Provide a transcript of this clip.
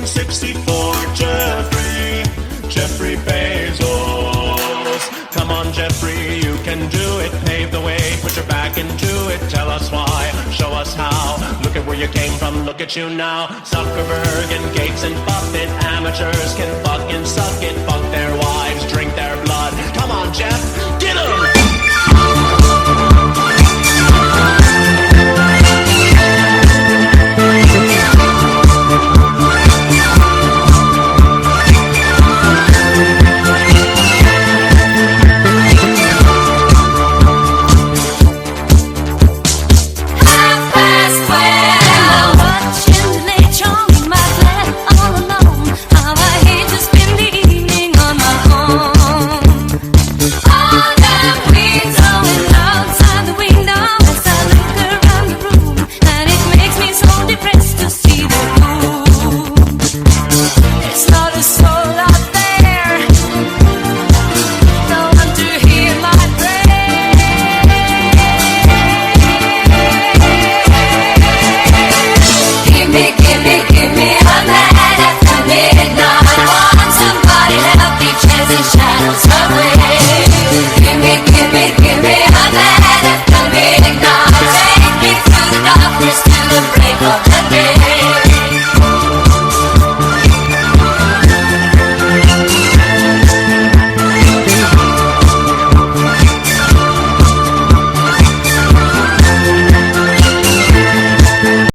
1964, Jeffrey Bezos. Come on, Jeffrey, you can do it. Pave the way, put your back into it. Tell us why, show us how. Look at where you came from, look at you now. Zuckerberg and Gates and Buffett, amateurs can fucking suck it. Fuck their wives, drink their blood. Come on, Jeff,